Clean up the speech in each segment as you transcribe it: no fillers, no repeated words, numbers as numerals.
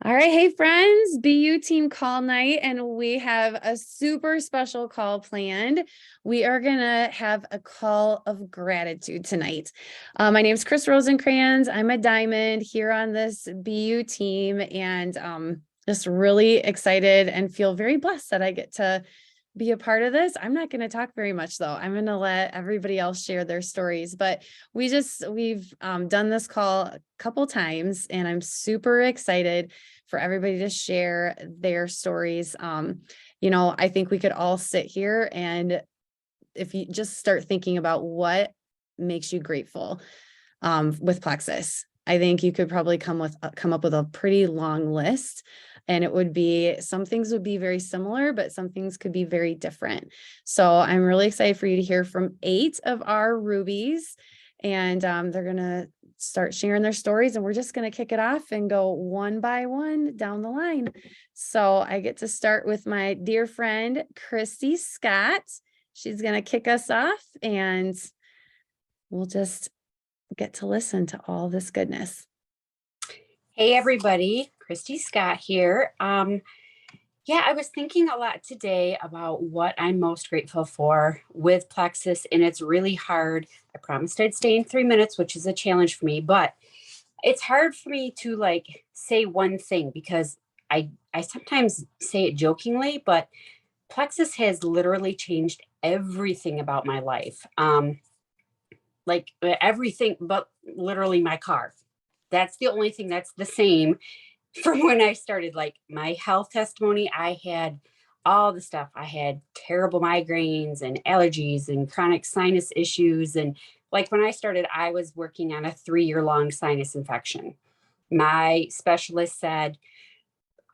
All right. Hey, friends, BU team call night, and we have a super special call planned. We are going to have a call of gratitude tonight. My name is Chris Rosencrans. I'm a diamond here on this BU team, and just really excited and feel very blessed that I get to be a part of this. I'm not going to talk very much though. I'm going to let everybody else share their stories, but we've done this call a couple times and I'm super excited for everybody to share their stories. I think we could all sit here and if you just start thinking about what makes you grateful, with Plexus, I think you could probably come up with a pretty long list, and it would be, some things would be very similar, but some things could be very different. So I'm really excited for you to hear from 8 of our rubies, and they're going to start sharing their stories, and we're just going to kick it off and go one by one down the line. So I get to start with my dear friend, Christy Scott. She's going to kick us off, and we'll just get to listen to all this goodness. Hey everybody, Christy Scott here. I was thinking a lot today about what I'm most grateful for with Plexus, and it's really hard. I promised I'd stay in 3 minutes, which is a challenge for me, but it's hard for me to say one thing because I sometimes say it jokingly, but Plexus has literally changed everything about my life. Everything but literally my car. That's the only thing that's the same from when I started. Like my health testimony, I had all the stuff. I had terrible migraines and allergies and chronic sinus issues. And like when I started, I was working on a 3-year-long sinus infection. My specialist said,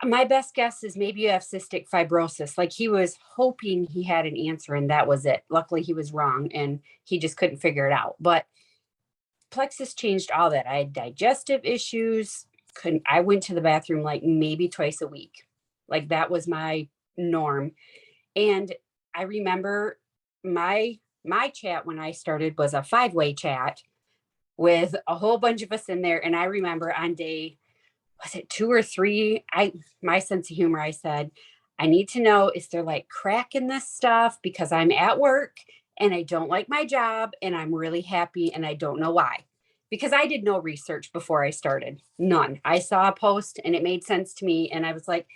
my best guess is maybe you have cystic fibrosis. Like he was hoping he had an answer and that was it. Luckily, he was wrong and he just couldn't figure it out. But Plexus changed all that. I had digestive issues. I went to the bathroom like maybe twice a week. Like that was my norm. And I remember my chat when I started was a 5-way chat with a whole bunch of us in there. And I remember on day, was it 2 or 3? My sense of humor, I said, I need to know, is there like crack in this stuff? Because I'm at work and I don't like my job and I'm really happy and I don't know why. Because I did no research before I started. None. I saw a post and it made sense to me. And I was like,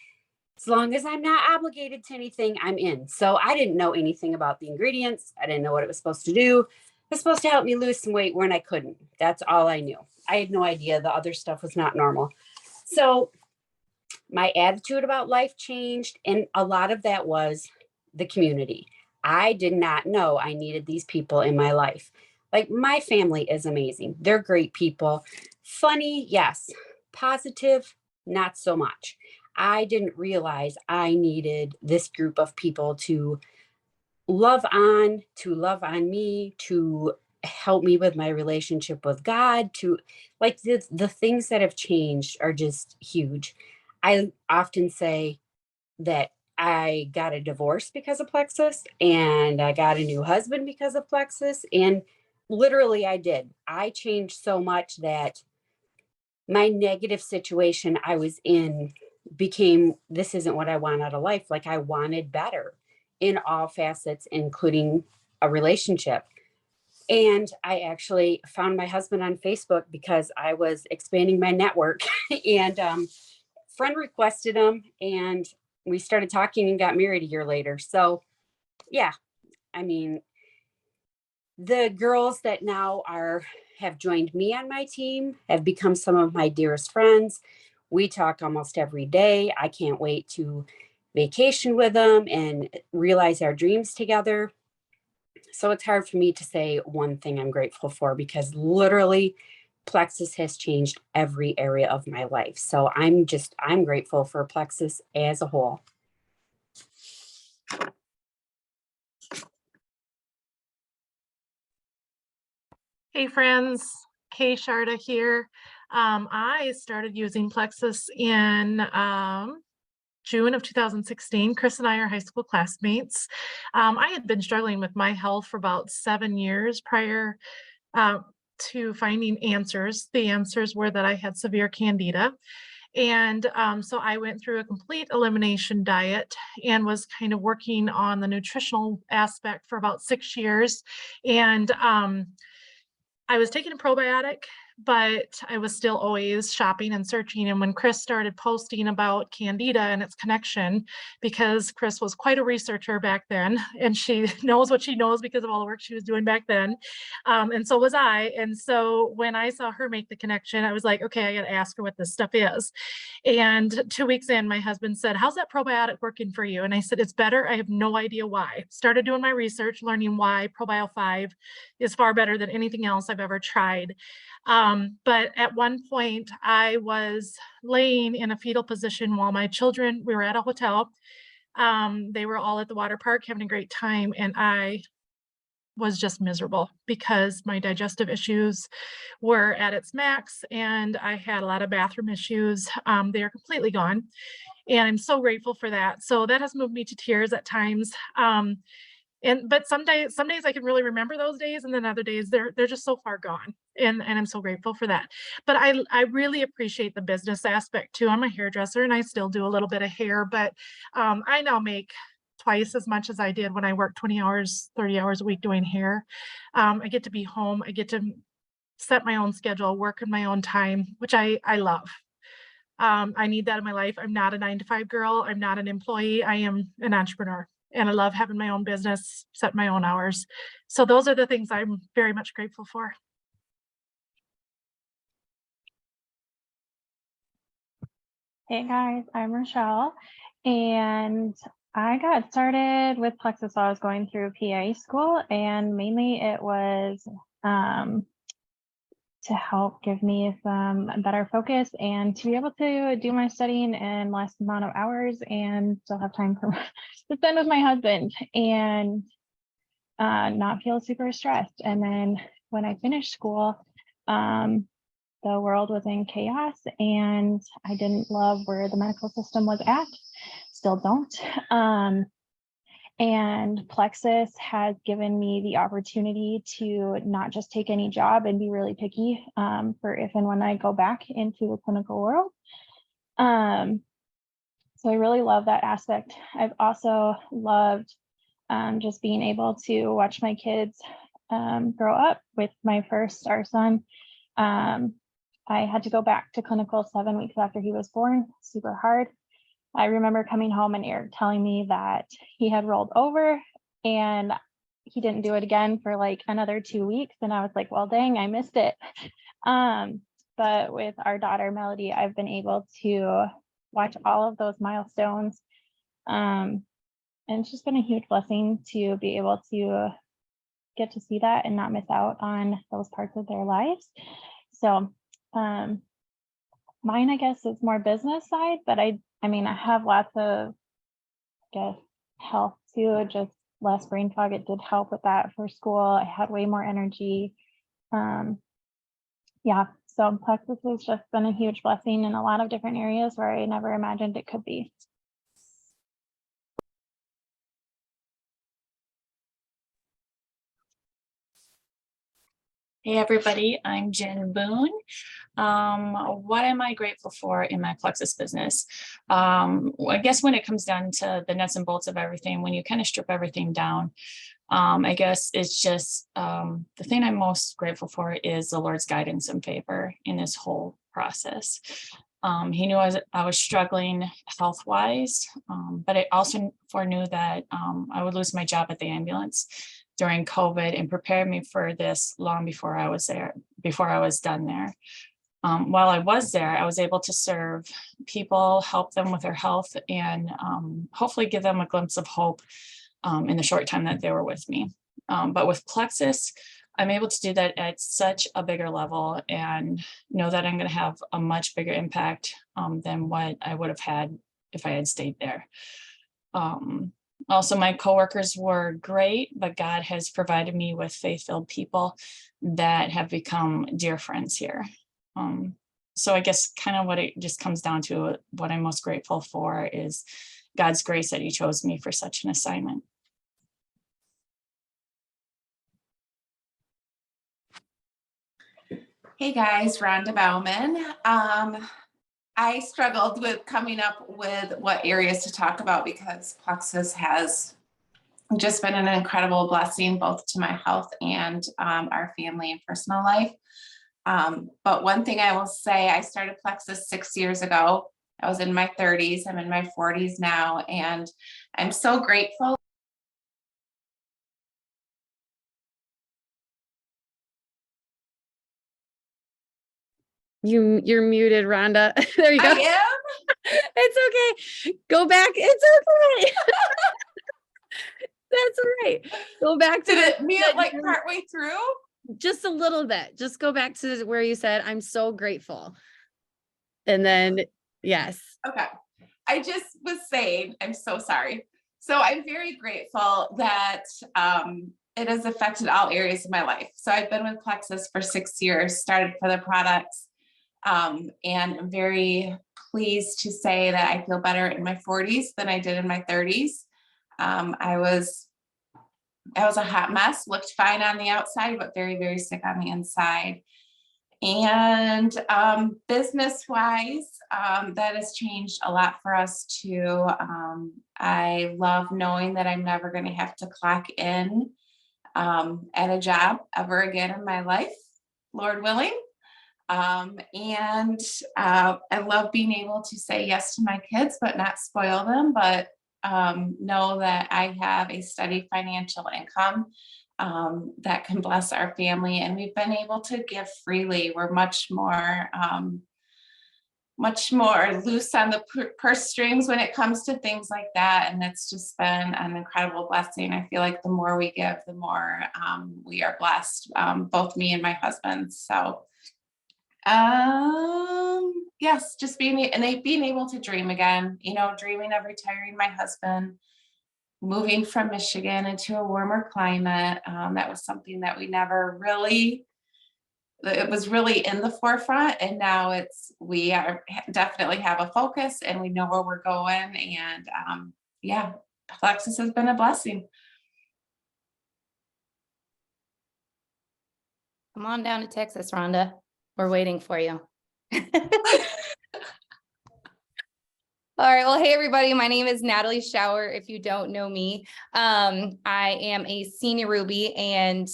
as long as I'm not obligated to anything, I'm in. So I didn't know anything about the ingredients. I didn't know what it was supposed to do. It was supposed to help me lose some weight when I couldn't. That's all I knew. I had no idea the other stuff was not normal. So my attitude about life changed. And a lot of that was the community. I did not know I needed these people in my life. Like my family is amazing. They're great people. Funny, yes. Positive, not so much. I didn't realize I needed this group of people to love on me, to help me with my relationship with God, to like the things that have changed are just huge. I often say that I got a divorce because of Plexus and I got a new husband because of Plexus. And literally I did. I changed so much that my negative situation I was in became, this isn't what I want out of life. Like I wanted better in all facets, including a relationship. And I actually found my husband on Facebook because I was expanding my network and friend requested him and we started talking and got married a year later. So yeah, I mean, the girls that now have joined me on my team have become some of my dearest friends. We talk almost every day. I can't wait to vacation with them and realize our dreams together. So it's hard for me to say one thing I'm grateful for because literally Plexus has changed every area of my life. So I'm grateful for Plexus as a whole. Hey friends, Kay Sharda here. I started using Plexus in June of 2016. Chris and I are high school classmates. I had been struggling with my health for about 7 years prior to finding answers. The answers were that I had severe candida. And so I went through a complete elimination diet and was kind of working on the nutritional aspect for about 6 years. And I was taking a probiotic, but I was still always shopping and searching. And when Chris started posting about Candida and its connection, because Chris was quite a researcher back then, and she knows what she knows because of all the work she was doing back then. And so was I. And so when I saw her make the connection, I was like, okay, I got to ask her what this stuff is. And 2 weeks in, my husband said, how's that probiotic working for you? And I said, it's better. I have no idea why. Started doing my research, learning why Probio 5 is far better than anything else I've ever tried. But at one point, I was laying in a fetal position while my children, we were at a hotel. They were all at the water park having a great time. And I was just miserable because my digestive issues were at its max and I had a lot of bathroom issues. They are completely gone. And I'm so grateful for that. So that has moved me to tears at times. But some days I can really remember those days, and then other days they're just so far gone. And I'm so grateful for that. But I really appreciate the business aspect too. I'm a hairdresser and I still do a little bit of hair, but I now make twice as much as I did when I worked 20 hours, 30 hours a week doing hair. I get to be home. I get to set my own schedule, work in my own time, which I love. I need that in my life. I'm not a 9-to-5 girl. I'm not an employee. I am an entrepreneur. And I love having my own business, set my own hours. So those are the things I'm very much grateful for. Hey guys, I'm Rochelle, and I got started with Plexus while I was going through PA school, and mainly it was to help give me some better focus and to be able to do my studying in less amount of hours and still have time for to spend with my husband and not feel super stressed. And then when I finished school, the world was in chaos and I didn't love where the medical system was at, still don't. And Plexus has given me the opportunity to not just take any job and be really picky for if and when I go back into the clinical world. So I really love that aspect. I've also loved just being able to watch my kids grow up. With my first, our son, I had to go back to clinical 7 weeks after he was born, super hard. I remember coming home and Eric telling me that he had rolled over and he didn't do it again for like another 2 weeks. And I was like, well, dang, I missed it. But with our daughter, Melody, I've been able to watch all of those milestones. And it's just been a huge blessing to be able to get to see that and not miss out on those parts of their lives. So mine, I guess, is more business side, but I mean, I have lots of, I guess, health too, just less brain fog. It did help with that for school. I had way more energy. Yeah, so Plexus has just been a huge blessing in a lot of different areas where I never imagined it could be. Hey everybody, I'm Jen Boone. What am I grateful for in my Plexus business? I guess when it comes down to the nuts and bolts of everything, when you kind of strip everything down, I guess it's just the thing I'm most grateful for is the Lord's guidance and favor in this whole process. He knew I was struggling health-wise, but I also foreknew that I would lose my job at the ambulance during COVID and prepared me for this long before I was there, before I was done there. While I was there, I was able to serve people, help them with their health, and hopefully give them a glimpse of hope in the short time that they were with me. But with Plexus, I'm able to do that at such a bigger level and know that I'm going to have a much bigger impact than what I would have had if I had stayed there. Also, my coworkers were great, but God has provided me with faith-filled people that have become dear friends here. So I guess kind of what it just comes down to, what I'm most grateful for is God's grace that he chose me for such an assignment. Hey guys, Rhonda Bauman. I struggled with coming up with what areas to talk about because Plexus has just been an incredible blessing both to my health and our family and personal life. But one thing I will say, I started Plexus 6 years ago. I was in my 30s. I'm in my 40s now, and I'm so grateful. You're muted, Rhonda. There you go. I am. It's okay. Go back. It's okay. That's all right. Go back to Did it mute like the- partway through? just a little bit. Just go back to where you said, I'm so grateful. And then, yes. Okay. I just was saying, I'm so sorry. So I'm very grateful that it has affected all areas of my life. So I've been with Plexus for 6 years, started for the products, and I'm very pleased to say that I feel better in my 40s than I did in my 30s. I was a hot mess, looked fine on the outside, but very, very sick on the inside. And business wise, that has changed a lot for us too. I love knowing that I'm never going to have to clock in at a job ever again in my life, Lord willing. And I love being able to say yes to my kids, but not spoil them, but know that I have a steady financial income that can bless our family. And we've been able to give freely. We're much more loose on the purse strings when it comes to things like that. And it's just been an incredible blessing. I feel like the more we give, the more we are blessed, both me and my husband. So yes, just being able to dream again, dreaming of retiring my husband, moving from Michigan into a warmer climate. That was something that it was really in the forefront, and now we definitely have a focus and we know where we're going. And yeah, Plexus has been a blessing. Come on down to Texas, Rhonda. We're waiting for you. All right. Well, hey, everybody. My name is Natalie Schauer. If you don't know me, I am a senior Ruby, and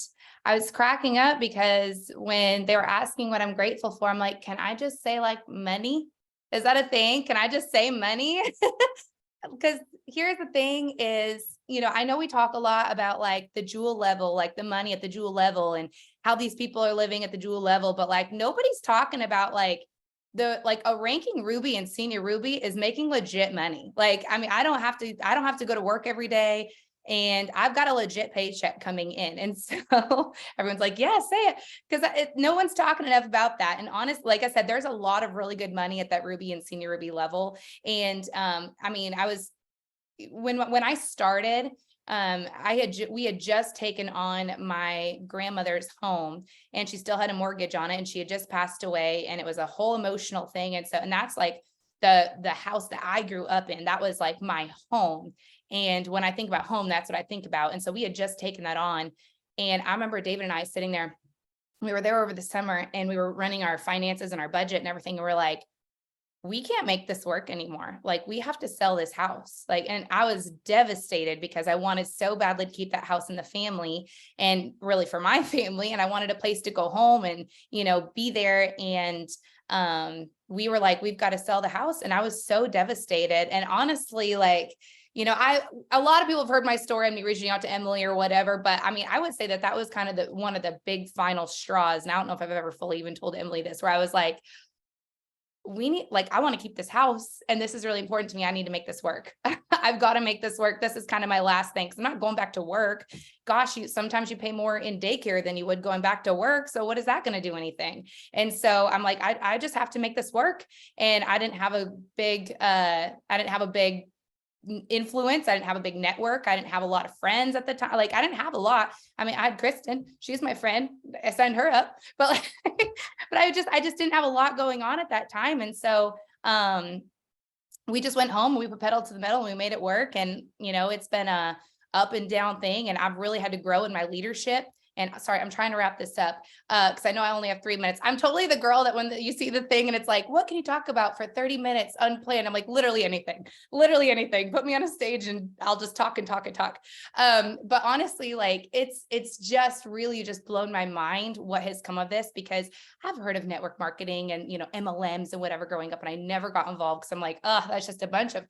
I was cracking up because when they were asking what I'm grateful for, I'm like, can I just say like money? Is that a thing? Can I just say money? Because here's the thing is, I know we talk a lot about like the jewel level, like the money at the jewel level and how these people are living at the jewel level, but like nobody's talking about like a ranking Ruby and senior Ruby is making legit money. Like, I mean, I don't have to go to work every day, and I've got a legit paycheck coming in. And so everyone's like, yeah, say it. Because no one's talking enough about that. And honestly, like I said, there's a lot of really good money at that Ruby and senior Ruby level. And I mean, when I started, we had just taken on my grandmother's home, and she still had a mortgage on it, and she had just passed away, and it was a whole emotional thing. And that's like the house that I grew up in. That was like my home. And when I think about home, that's what I think about. And so we had just taken that on. And I remember David and I sitting there, we were there over the summer, and we were running our finances and our budget and everything. And we're like, we can't make this work anymore. Like, we have to sell this house. Like, and I was devastated because I wanted so badly to keep that house in the family, and really for my family. And I wanted a place to go home and, be there. And we were like, we've got to sell the house. And I was so devastated. And honestly, like, a lot of people have heard my story and me reaching out to Emily or whatever, but I mean, I would say that was kind of one of the big final straws. And I don't know if I've ever fully even told Emily this, where I was like, I want to keep this house, and this is really important to me. I need to make this work. I've got to make this work. This is kind of my last thing. I'm not going back to work. Gosh, sometimes you pay more in daycare than you would going back to work. So what is that going to do anything? And so I'm like, I just have to make this work. And I didn't have a big influence. I didn't have a big network. I didn't have a lot of friends at the time. Like, I didn't have a lot. I mean, I had Kristen, she's my friend. I signed her up, but but I just didn't have a lot going on at that time. And so we just went home, we put pedal to the metal, and we made it work. And it's been a up and down thing. And I've really had to grow in my leadership And sorry, I'm trying to wrap this up because I know I only have 3 minutes. I'm totally the girl that when you see the thing and it's like, what can you talk about for 30 minutes unplanned? I'm like, literally anything. Put me on a stage and I'll just talk and talk and talk. But honestly, like it's just really just blown my mind what has come of this, because I've heard of network marketing and, you know, MLMs and whatever growing up, and I never got involved because I'm like, oh, that's just a bunch of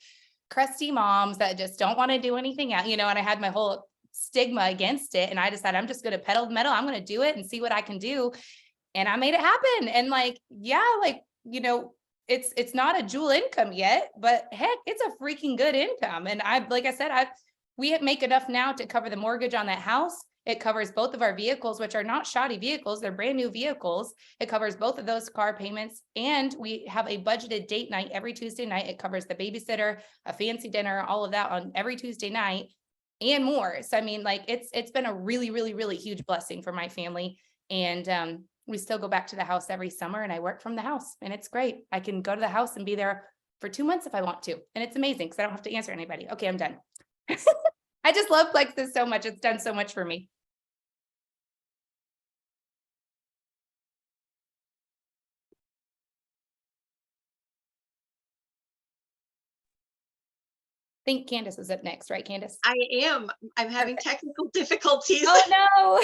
crusty moms that just don't want to do anything else, you know, and I had my whole stigma against it. And I decided I'm just going to pedal the metal. I'm going to do it and see what I can do. And I made it happen. And like, yeah, like, you know, it's not a dual income yet, but heck, it's a freaking good income. And like I said, we make enough now to cover the mortgage on that house. It covers both of our vehicles, which are not shoddy vehicles. They're brand new vehicles. It covers both of those car payments. And we have a budgeted date night every Tuesday night. It covers the babysitter, a fancy dinner, all of that on every Tuesday night and more. So, I mean, like it's been a really, really, really huge blessing for my family. And we still go back to the house every summer and I work from the house and it's great. I can go to the house and be there for 2 months if I want to. And it's amazing because I don't have to answer anybody. Okay, I'm done. I just love Plexus so much. It's done so much for me. I think Candace is up next, right, Candace? I am. I'm having technical difficulties. Oh no.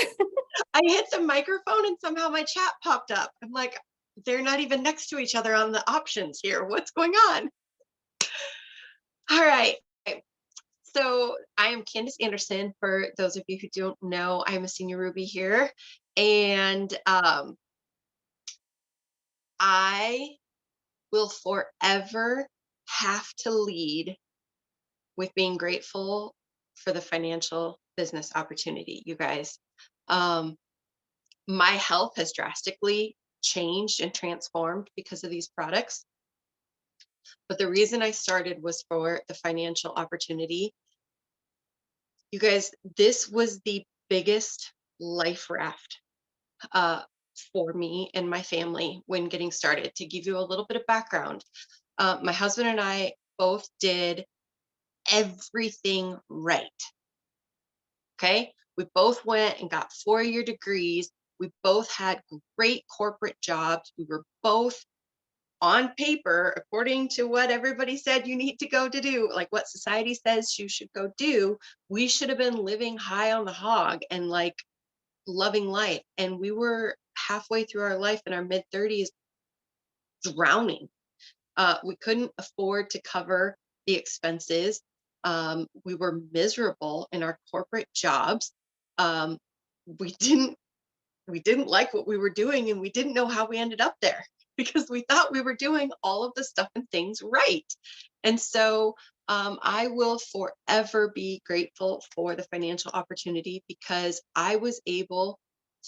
I hit the microphone and somehow my chat popped up. I'm like, they're not even next to each other on the options here. What's going on? All right. So I am Candace Anderson. For those of you who don't know, I'm a senior Ruby here. And I will forever have to lead with being grateful for the financial business opportunity, you guys. My health has drastically changed and transformed because of these products. But the reason I started was for the financial opportunity. You guys, this was the biggest life raft for me and my family when getting started. To give you a little bit of background, my husband and I both did everything right. Okay. We both went and got 4-year degrees. We both had great corporate jobs. We were both on paper, according to what everybody said you need to go to do, like what society says you should go do. We should have been living high on the hog and like loving life. And we were halfway through our life in our mid 30s drowning. We couldn't afford to cover the expenses. We were miserable in our corporate jobs. We didn't like what we were doing, and we didn't know how we ended up there because we thought we were doing all of the stuff and things right. And so I will forever be grateful for the financial opportunity because I was able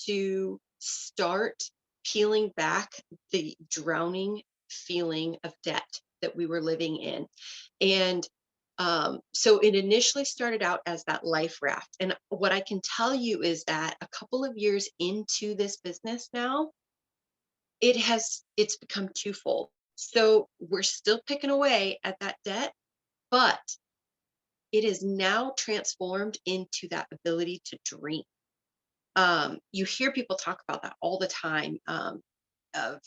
to start peeling back the drowning feeling of debt that we were living in. And so it initially started out as that life raft. And what I can tell you is that a couple of years into this business now, it's become twofold. So we're still picking away at that debt, but it is now transformed into that ability to dream. You hear people talk about that all the time, of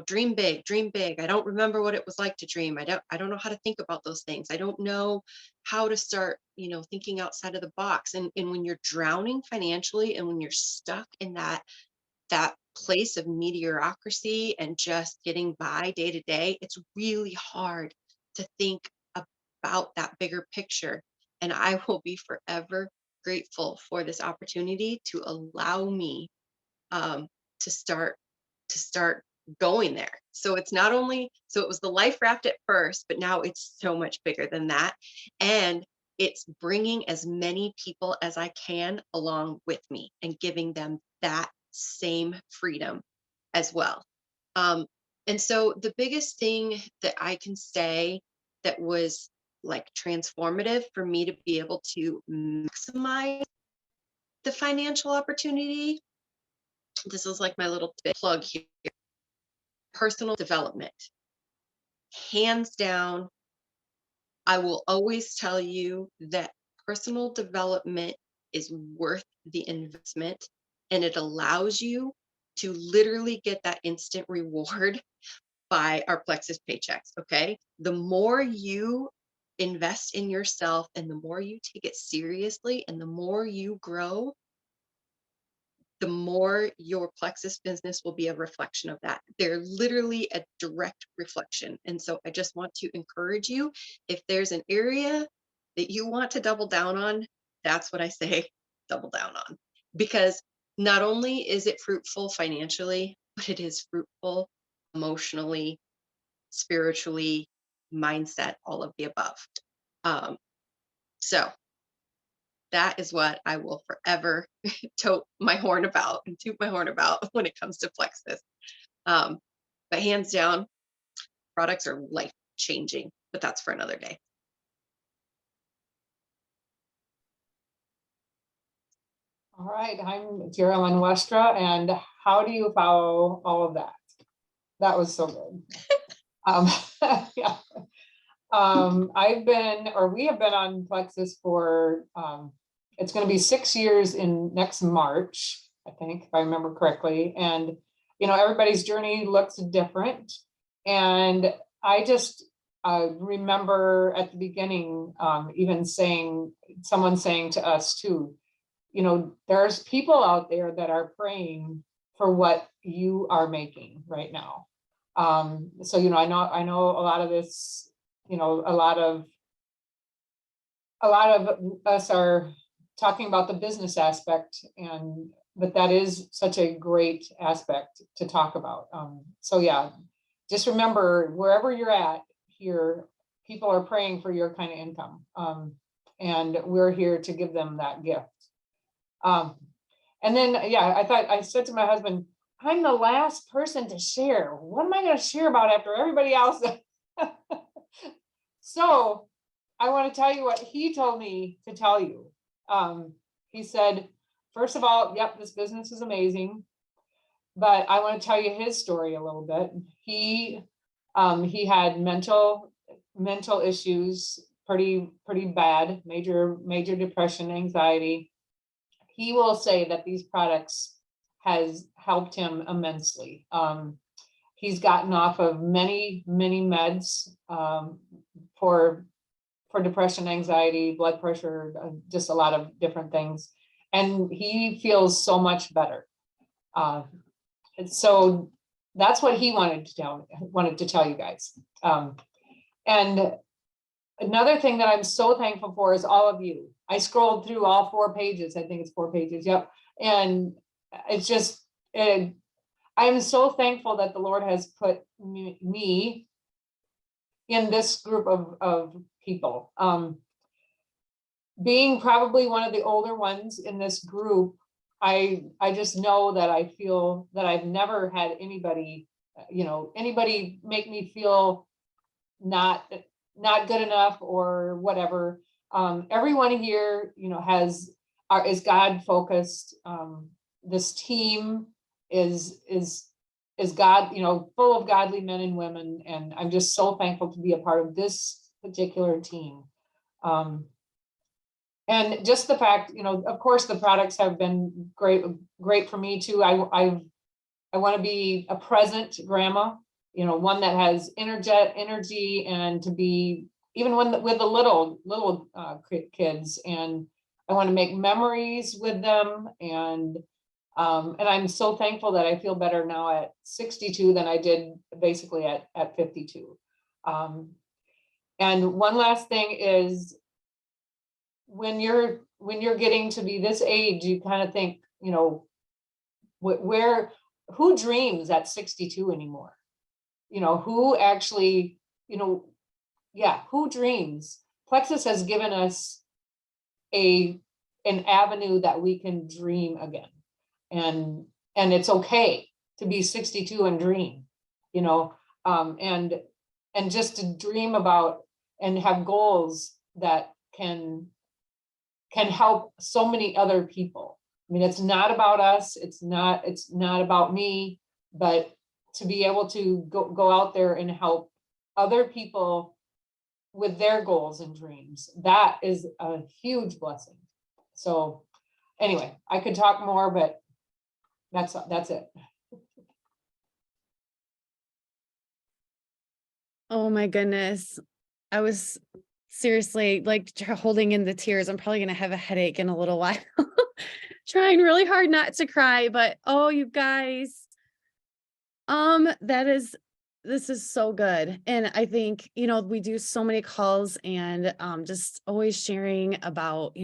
dream big, dream big. I don't remember what it was like to dream. I don't know how to think about those things. I don't know how to start thinking outside of the box. And when you're drowning financially and when you're stuck in that place of mediocrity and just getting by day to day, it's really hard to think about that bigger picture. And I will be forever grateful for this opportunity to allow me to start going there. So it's not only, so it was the life raft at first, but now it's so much bigger than that. And it's bringing as many people as I can along with me and giving them that same freedom as well. And so the biggest thing that I can say that was like transformative for me to be able to maximize the financial opportunity, this is like my little plug here, personal development. Hands down, I will always tell you that personal development is worth the investment and it allows you to literally get that instant reward by our Plexus paychecks. Okay. The more you invest in yourself and the more you take it seriously and the more you grow, the more your Plexus business will be a reflection of that. They're literally a direct reflection. And so I just want to encourage you, if there's an area that you want to double down on, that's what I say, double down on. Because not only is it fruitful financially, but it is fruitful emotionally, spiritually, mindset, all of the above. So that is what I will forever tote my horn about and toot my horn about when it comes to Plexus. But hands down, products are life changing, but that's for another day. All right, I'm Carolyn Westra, and how do you follow all of that? That was so good. Yeah. We have been on Plexus for, it's going to be 6 years in next March, I think, if I remember correctly. And, you know, everybody's journey looks different. And I just remember at the beginning, even someone saying to us too, you know, there's people out there that are praying for what you are making right now. So, you know, I know a lot of this, you know, a lot of us are talking about the business aspect, but that is such a great aspect to talk about. So yeah, just remember, wherever you're at here, people are praying for your kind of income. And we're here to give them that gift. And then, yeah, I said to my husband, I'm the last person to share. What am I going to share about after everybody else? So I want to tell you what he told me to tell you. He said, first of all, yep, this business is amazing, but I want to tell you his story a little bit. He had mental issues, pretty bad, major depression, anxiety. He will say that these products has helped him immensely. He's gotten off of many meds for depression, anxiety, blood pressure, just a lot of different things. And he feels so much better. And so that's what he wanted to tell you guys. And another thing that I'm so thankful for is all of you. I scrolled through all 4 pages. I think it's 4 pages. Yep. And it's just, I am so thankful that the Lord has put me in this group of people. Being probably one of the older ones in this group, I just know that I feel that I've never had anybody, you know, anybody make me feel not good enough or whatever. Everyone here, you know, is God focused. This team is God, you know, full of godly men and women, and I'm just so thankful to be a part of this particular team. And just the fact, you know, of course, the products have been great for me too. I want to be a present grandma, you know, one that has energy, and to be even with the little kids, and I want to make memories with them. And I'm so thankful that I feel better now at 62 than I did basically at 52. And one last thing is, when you're getting to be this age, you kind of think, you know, who dreams at 62 anymore? You know, who actually, you know, yeah, who dreams? Plexus has given us an avenue that we can dream again. And it's okay to be 62 and dream, you know, and just to dream about and have goals that can help so many other people. I mean, it's not about us. It's not about me, but to be able to go out there and help other people with their goals and dreams, that is a huge blessing. So anyway, I could talk more, but That's it. Oh my goodness. I was seriously like holding in the tears. I'm probably going to have a headache in a little while. Trying really hard not to cry, but oh, you guys, this is so good. And I think, we do so many calls and just always sharing about,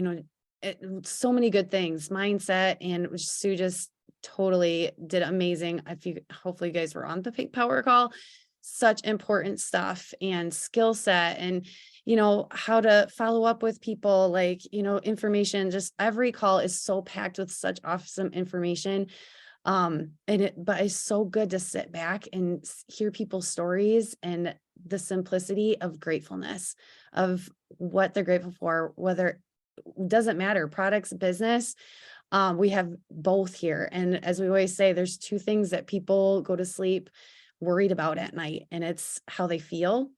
so many good things, mindset, and Sue just totally did amazing. Hopefully you guys were on the Pink Power call, such important stuff and skill set and, how to follow up with people, like, information, just every call is so packed with such awesome information. But it's so good to sit back and hear people's stories and the simplicity of gratefulness of what they're grateful for, whether doesn't matter, products, business. We have both here. And as we always say, there's two things that people go to sleep worried about at night, and it's how they feel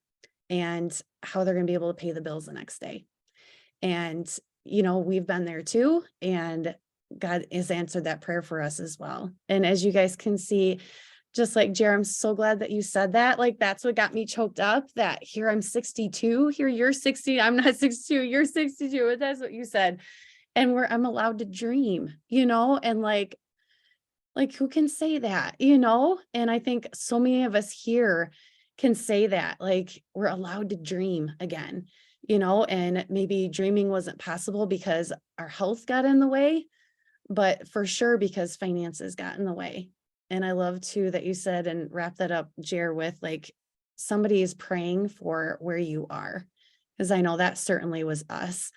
and how they're going to be able to pay the bills the next day. And, we've been there too. And God has answered that prayer for us as well. And as you guys can see, just like Jer, I'm so glad that you said that. Like, that's what got me choked up, that here I'm 62, here you're 60. I'm not 62, you're 62. And that's what you said. And I'm allowed to dream, and like who can say that, And I think so many of us here can say that, like, we're allowed to dream again, and maybe dreaming wasn't possible because our health got in the way, but for sure because finances got in the way. And I love too that you said, and wrap that up, Jer, with like, somebody is praying for where you are, because I know that certainly was us.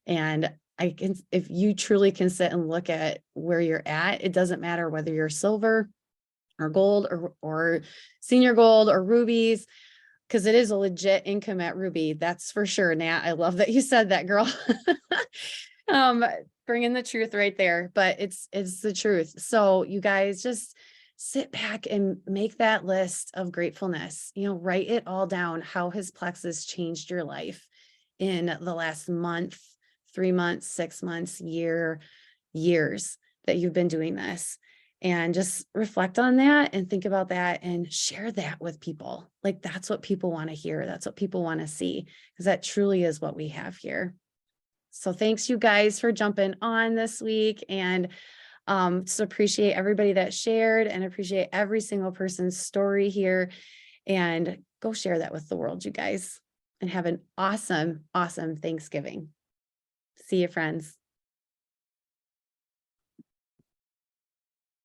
And if you truly can sit and look at where you're at, it doesn't matter whether you're silver or gold or senior gold or rubies, because it is a legit income at Ruby. That's for sure. Nat, I love that you said that, girl. Bringing the truth right there, but it's the truth. So you guys just sit back and make that list of gratefulness, write it all down. How has Plexus changed your life in the last month, 3 months, 6 months, years that you've been doing this? And just reflect on that and think about that and share that with people. Like, that's what people want to hear. That's what people want to see, because that truly is what we have here. So thanks you guys for jumping on this week, and just appreciate everybody that shared, and appreciate every single person's story here, and go share that with the world, you guys, and have an awesome, awesome Thanksgiving. See you, friends.